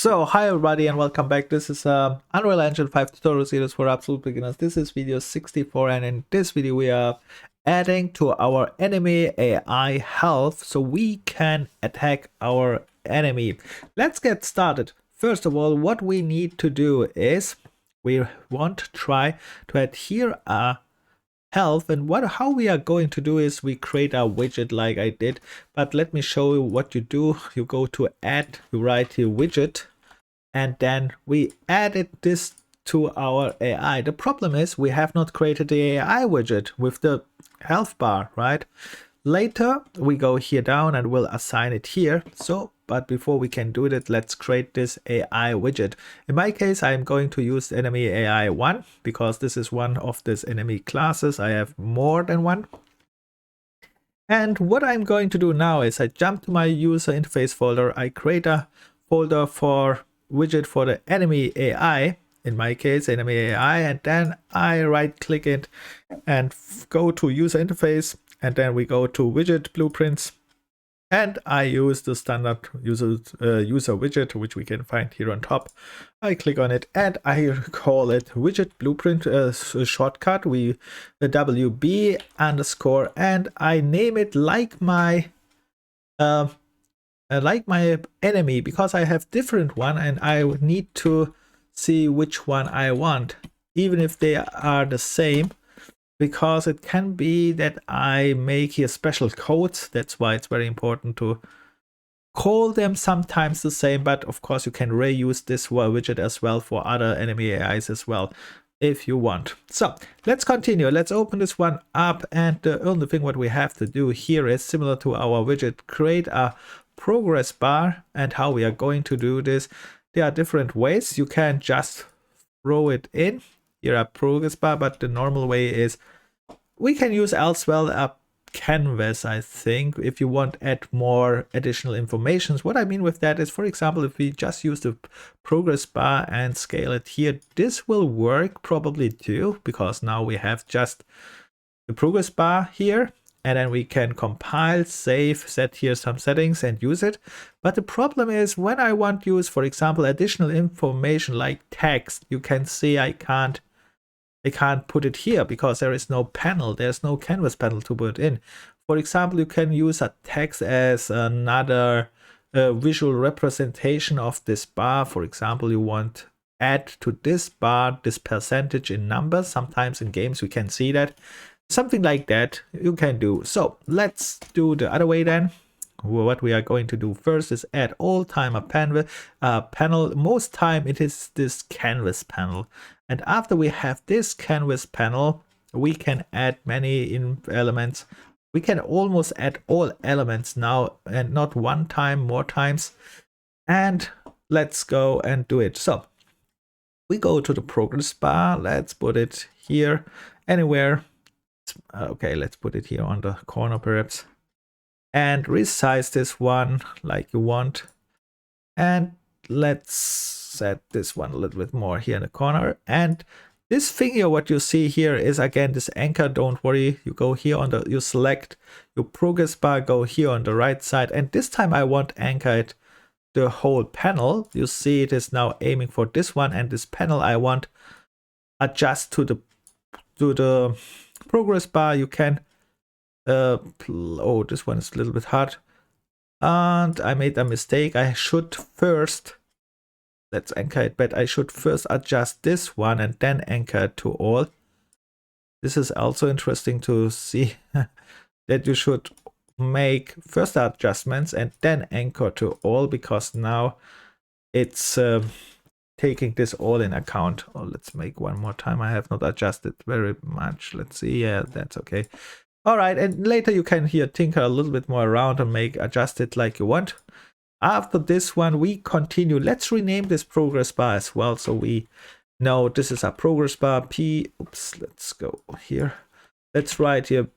So, hi everybody and welcome back. This is Unreal Engine 5 tutorial series for absolute beginners. This is video 64 and in this video we are adding to our enemy AI health so we can attack our enemy. Let's get started. First of all, what we need to do is we want to try to add here a health, and how we are going to do is we create a widget like I did, but let me show you what you do. You go to add, you write here widget, and then we added this to our AI. The problem is we have not created the AI widget with the health bar, right? Later we go here down and we'll assign it here. But before we can do that, let's create this AI widget. In my case, I'm going to use enemy AI 1 because this is one of these enemy classes. I have more than one. And what I'm going to do now is I jump to my user interface folder. I create a folder for widget for the enemy AI, in my case enemy AI, and then I right click it and go to user interface, and then we go to widget blueprints, and I use the standard user widget which we can find here on top. I click on it and I call it widget blueprint shortcut, the WB underscore, and I name it like my enemy because I have different one and I need to see which one I want, even if they are the same, because it can be that I make here special codes. That's why it's very important to call them sometimes the same, but of course you can reuse this widget as well for other enemy AIs as well if you want. So let's continue. Let's open this one up, and the only thing what we have to do here is similar to our widget, create a progress bar. And how we are going to do this, there are different ways. You can just throw it in here, a progress bar, but the normal way is we can use as well a canvas, I think, if you want to add more additional information. What I mean with that is, for example, if we just use the progress bar and scale it here, this will work probably too, because now we have just the progress bar here, and then we can compile, save, set here some settings and use it. But the problem is when I want to use, for example, additional information like text, you can see I can't put it here because there is no panel. There's no canvas panel to put in. For example, you can use a text as another visual representation of this bar. For example, you want add to this bar this percentage in numbers. Sometimes in games we can see that. Something like that you can do. So let's do the other way then. What we are going to do first is add all time a panel. Most time it is this canvas panel. And after we have this canvas panel, we can add many elements. We can almost add all elements now, and not one time, more times. And let's go and do it. So we go to the progress bar. Let's put it here, anywhere. Okay, let's put it here on the corner perhaps. And resize this one like you want. And let's set this one a little bit more here in the corner. And this thing here, what you see here is again this anchor. Don't worry, you go here on you select your progress bar, go here on the right side, and this time I want anchor it the whole panel. You see it is now aiming for this one, and this panel I want adjust to the progress bar. You can oh, this one is a little bit hard and I made a mistake. I should first, let's anchor it, but I should first adjust this one and then anchor to all. This is also interesting to see that you should make first adjustments and then anchor to all, because now it's taking this all in account. Oh, let's make one more time. I have not adjusted very much. Let's see. Yeah, that's okay. All right, and later you can here tinker a little bit more around and adjust it like you want. After this one, we continue. Let's rename this progress bar as well, so we know this is a progress bar. P. Oops. Let's go here. Let's write here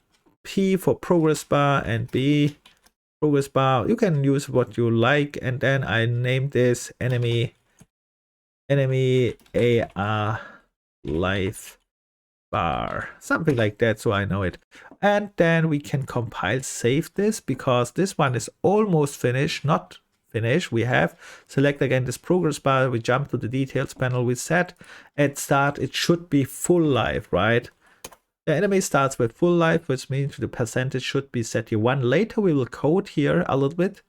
P for progress bar and B progress bar. You can use what you like, and then I named this enemy AR life bar, something like that, so I know it. And then we can compile, save this, because this one is almost finished, not finish. We have select again this progress bar. We jump to the details panel. We set at start it should be full life, right? The enemy starts with full life, which means the percentage should be set here 1. Later we will code here a little bit,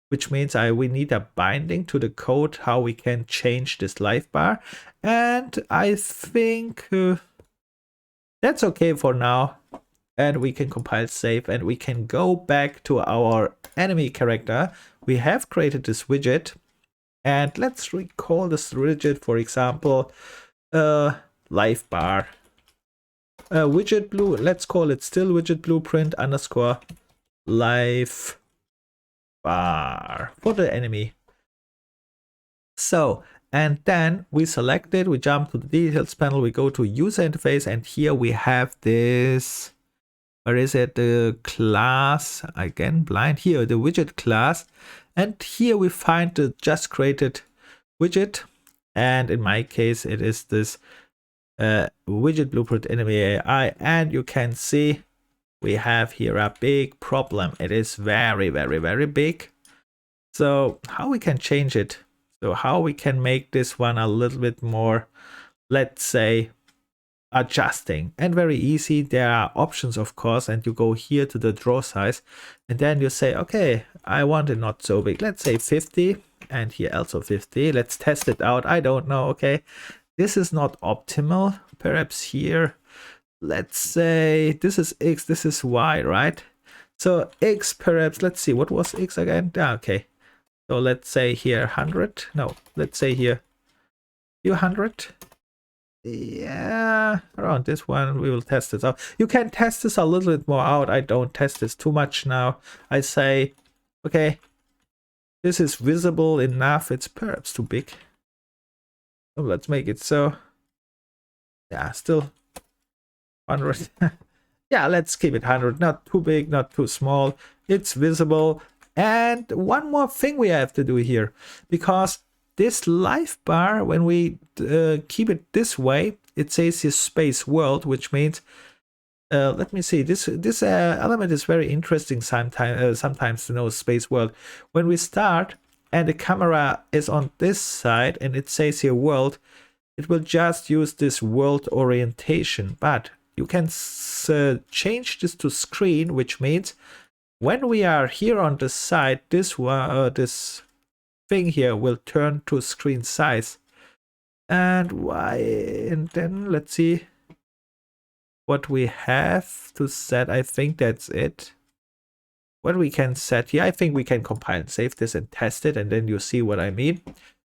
which means we need a binding to the code how we can change this life bar. And I think that's okay for now. And we can compile save and we can go back to our enemy character. We have created this widget and let's recall this widget, for example, life bar. Widget blue, let's call it still widget blueprint underscore life bar for the enemy. So, and then we select it, we jump to the details panel, we go to user interface, and here we have this, where is it, the class, again blind, here the widget class, and here we find the just created widget, and in my case it is this widget blueprint enemy AI, and you can see we have here a big problem. It is very big. So how we can change it? So how we can make this one a little bit more, let's say, adjusting, and very easy. There are options, of course, and you go here to the draw size and then you say, okay, I want it not so big, let's say 50, and here also 50. Let's test it out. I don't know. Okay, this is not optimal. Perhaps here, let's say this is X, this is Y, right? So X, perhaps, let's see, what was X again? Okay, so let's say here 100. No, let's say here 200. Yeah, around this one we will test this out. You can test this a little bit more out. I don't test this too much now. I say, okay, this is visible enough. It's perhaps too big. So let's make it so. Yeah, still 100. Yeah, let's keep it 100. Not too big, not too small. It's visible. And one more thing we have to do here, because this life bar, when we keep it this way, it says here space world, which means, let me see, this element is very interesting sometimes to know space world. When we start and the camera is on this side and it says here world, it will just use this world orientation, but you can change this to screen, which means when we are here on the side, this thing here will turn to screen size. And why? And then let's see what we have to set. I think that's it. What we can set here, I think we can compile and save this and test it, and then you see what I mean.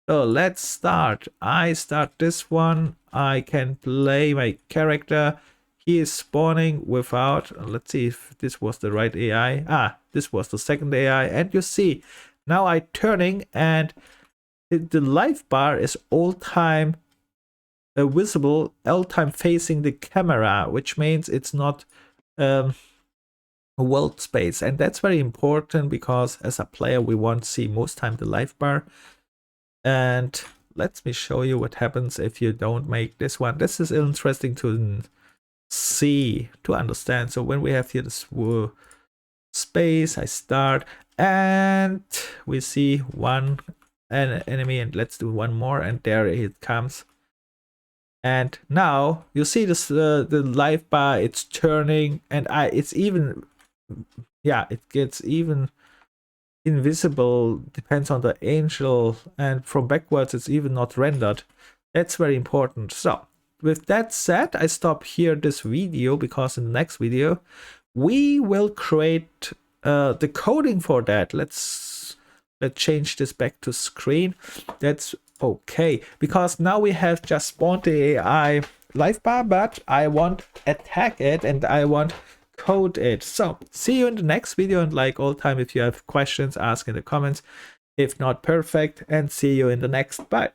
So let's start. I start this one. I can play my character. He is spawning without, let's see if this was the right AI. This was the second AI, and you see now I turning and the life bar is all time visible, all time facing the camera, which means it's not a world space, and that's very important because as a player we want to see most time the life bar. And let me show you what happens if you don't make this one. This is interesting to see, to understand. So when we have here this space, I start and we see one enemy, and let's do one more, and there it comes. And now you see this the life bar, it's turning, and it's even, yeah, it gets even invisible, depends on the angel, and from backwards it's even not rendered. That's very important. So with that said, I stop here this video, because in the next video we will create the coding for that. Let's change this back to screen. That's okay, because now we have just spawned the AI life bar, but I want attack it and I want code it. So see you in the next video, and like all time, if you have questions, ask in the comments. If not, perfect, and see you in the next. Bye.